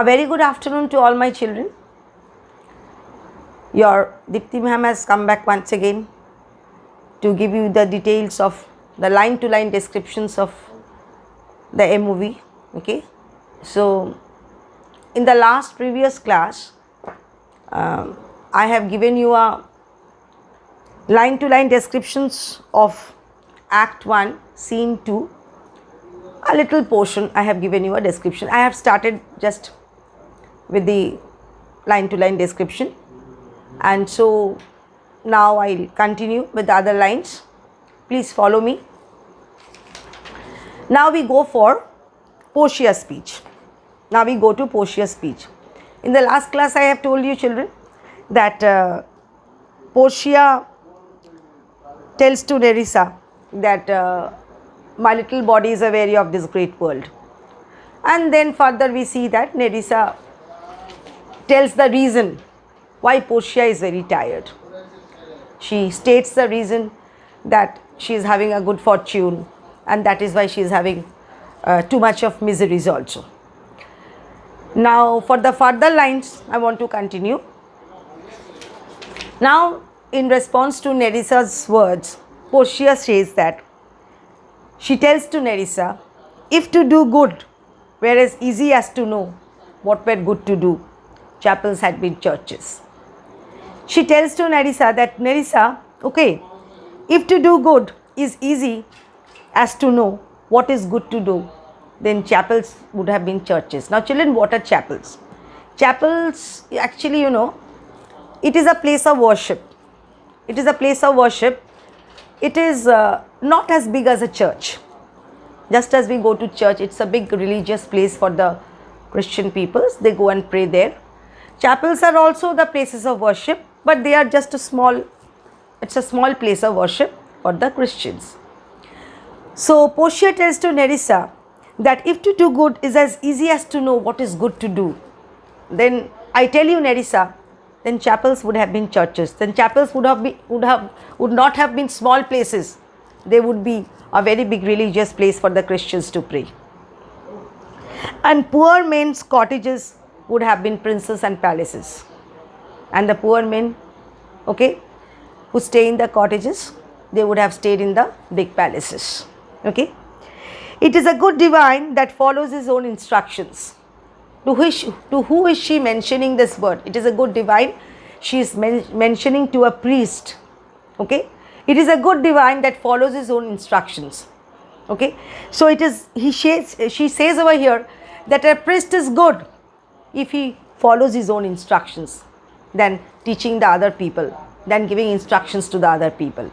A very good afternoon to all my children. Your Dipti ma'am has come back once again to give you the details of the line-to-line descriptions of the MOV. Okay, so in the last previous class, I have given you a line-to-line descriptions of Act 1, Scene 2. A little portion I have given you a description. I have started just with the line-to-line description, and so now I'll continue with the other lines. Please follow me. Now we go for Portia speech. Now we go to Portia speech. In the last class I have told you children that Portia tells to Nerissa that my little body is weary of this great world, and then further we see that Nerissa tells the reason why Portia is very tired. She states the reason that she is having a good fortune, and that is why she is having too much of miseries also. Now for the further lines I want to continue. Now in response to Nerissa's words, Portia says that she tells to Nerissa, if to do good were as easy as to know what were good to do, chapels had been churches. She tells to Nerissa that Nerissa, okay, if to do good is easy as to know what is good to do, then chapels would have been churches. Now children, what are chapels? Chapels, actually, it is a place of worship. It is a place of worship. It is not as big as a church. Just as we go to church, it's a big religious place for the Christian peoples. They go and pray there. Chapels are also the places of worship, but they are just it's a small place of worship for the Christians. So Portia tells to Nerissa that if to do good is as easy as to know what is good to do, then I tell you Nerissa, then chapels would have been churches. Then chapels would not have been small places. They would be a very big religious place for the Christians to pray. And poor men's cottages would have been princes and palaces. And the poor men, okay, who stay in the cottages, they would have stayed in the big palaces. Okay. It is a good divine that follows his own instructions. To who is she mentioning this word? It is a good divine. She is mentioning to a priest. Okay. It is a good divine that follows his own instructions. Okay. So she says over here that a priest is good if he follows his own instructions than teaching the other people, than giving instructions to the other people.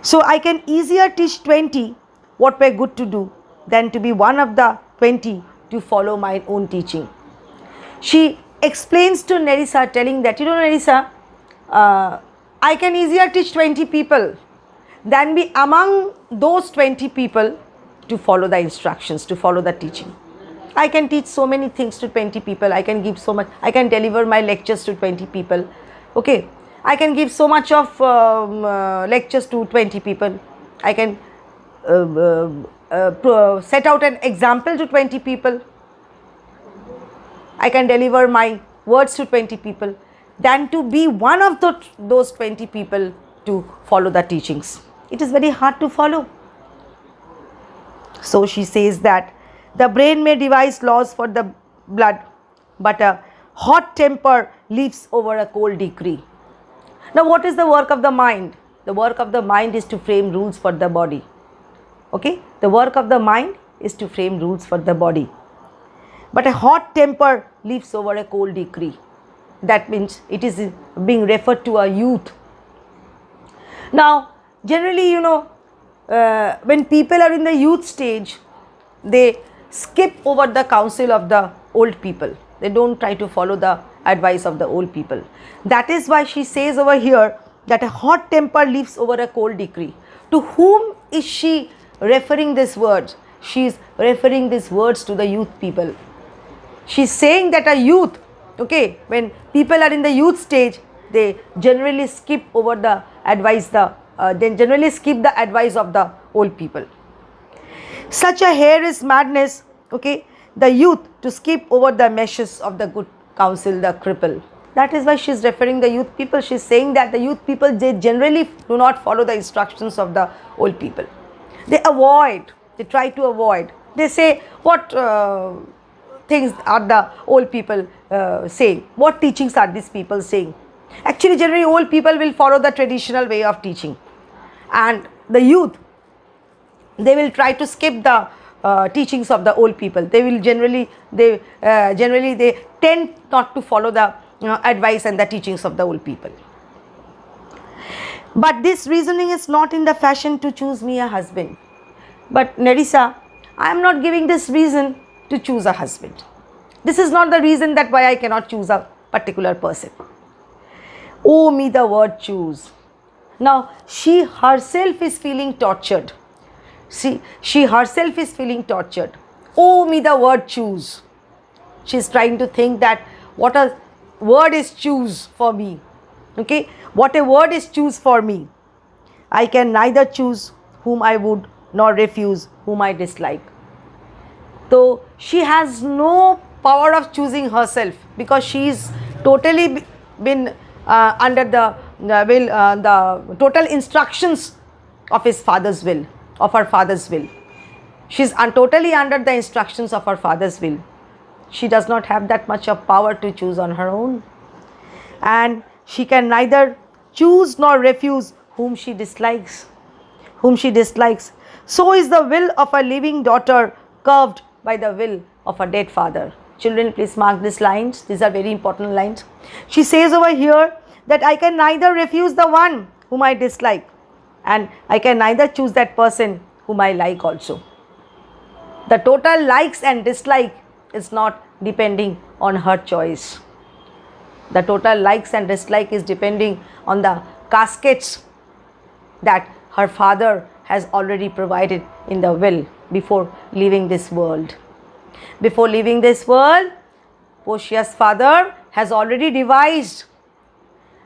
So I can easier teach 20 what were good to do than to be one of the 20 to follow my own teaching. She explains to Nerissa, telling that, Nerissa, I can easier teach 20 people than be among those 20 people to follow the instructions, to follow the teaching. I can teach so many things to 20 people. I can give so much. I can deliver my lectures to 20 people. Okay. I can give so much of lectures to 20 people. I can set out an example to 20 people. I can deliver my words to 20 people than to be one of those 20 people to follow the teachings. It is very hard to follow. So she says that the brain may devise laws for the blood, but a hot temper leaps over a cold decree. Now what is the work of the mind? The work of the mind is to frame rules for the body. Okay, the work of the mind is to frame rules for the body. But a hot temper leaps over a cold decree. That means it is being referred to a youth. Now, generally, when people are in the youth stage, they skip over the counsel of the old people. They don't try to follow the advice of the old people. That is why she says over here that a hot temper leaps over a cold decree. To whom is she referring these words? She is referring these words to the youth people. She is saying that a youth, okay, when people are in the youth stage, they generally skip over the advice, they generally skip the advice of the old people. Such a hair is madness, okay, the youth to skip over the meshes of the good counsel, the cripple. That is why she is referring the youth people. She is saying that the youth people, they generally do not follow the instructions of the old people. They avoid, they try to avoid. They say, what things are the old people saying? What teachings are these people saying? Actually, generally old people will follow the traditional way of teaching. And the youth, they will try to skip the teachings of the old people. They will generally they tend not to follow the advice and the teachings of the old people. But this reasoning is not in the fashion to choose me a husband. But Nerissa, I am not giving this reason to choose a husband. This is not the reason that why I cannot choose a particular person. Oh me the word choose. Now she herself is feeling tortured. She herself is feeling tortured. Oh me the word choose. She is trying to think that what a word is choose for me. Okay, what a word is choose for me. I can neither choose whom I would nor refuse whom I dislike. So she has no power of choosing herself, because she is totally been under the total instructions of his father's will, of her father's will. She is totally under the instructions of her father's will. She does not have that much of power to choose on her own, and she can neither choose nor refuse whom she dislikes. So is the will of a living daughter curved by the will of a dead father. Children, please mark these lines. These are very important lines. She says over here that I can neither refuse the one whom I dislike, and I can neither choose that person whom I like also. The total likes and dislike is not depending on her choice. The total likes and dislike is depending on the caskets that her father has already provided in the will before leaving this world. Before leaving this world, Portia's father has already devised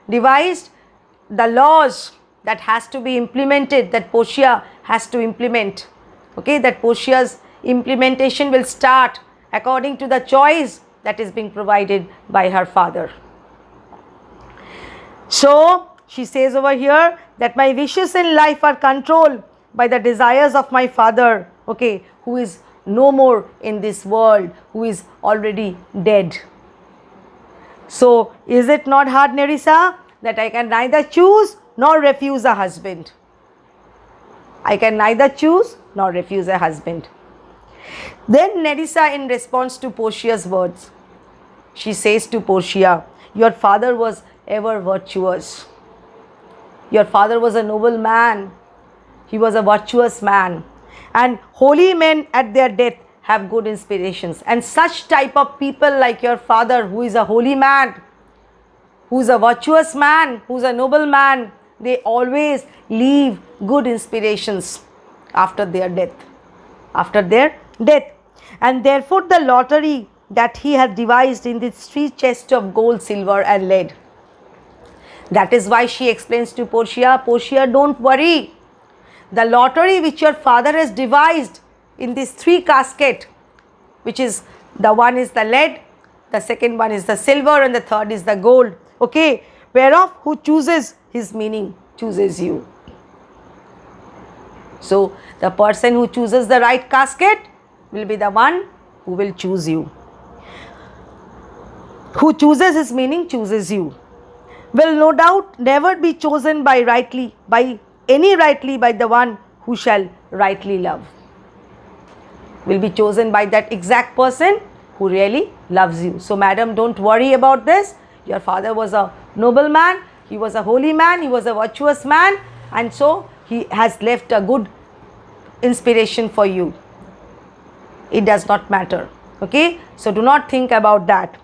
the laws that has to be implemented, that Portia has to implement. Okay, that Portia's implementation will start according to the choice that is being provided by her father. So she says over here that my wishes in life are controlled by the desires of my father, okay, who is no more in this world, who is already dead. So is it not hard, Nerissa, that I can neither choose nor refuse a husband? I can neither choose nor refuse a husband. Then Nerissa, in response to Portia's words, she says to Portia, your father was ever virtuous. Your father was a noble man. He was a virtuous man. And holy men at their death have good inspirations. And such type of people like your father, who is a holy man, who is a virtuous man, who is a noble man, they always leave good inspirations after their death. After their death. And therefore the lottery that he had devised in these 3 chests of gold, silver and lead. That is why she explains to Portia, Portia, don't worry. The lottery which your father has devised in these 3 caskets, which is the one is the lead, the second one is the silver, and the third is the gold. Okay, whereof who chooses his meaning chooses you. So the person who chooses the right casket will be the one who will choose you. Who chooses his meaning chooses you. Will no doubt never be chosen by the one who shall rightly love. Will be chosen by that exact person who really loves you. So madam, don't worry about this. Your father was a noble man, he was a holy man, he was a virtuous man, and so he has left a good inspiration for you. It does not matter. Okay, so do not think about that.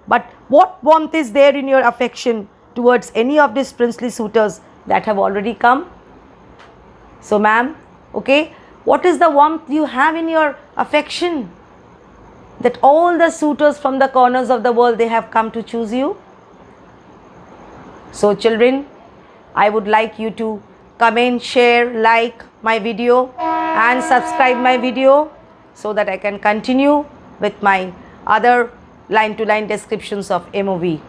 But what warmth is there in your affection towards any of these princely suitors that have already come? So ma'am, okay, what is the warmth you have in your affection, that all the suitors from the corners of the world, they have come to choose you? So children, I would like you to comment, share, like my video and subscribe my video so that I can continue with my other line-to-line descriptions of MOV.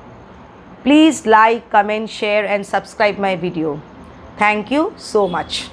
Please like, comment, share and subscribe my video. Thank you so much.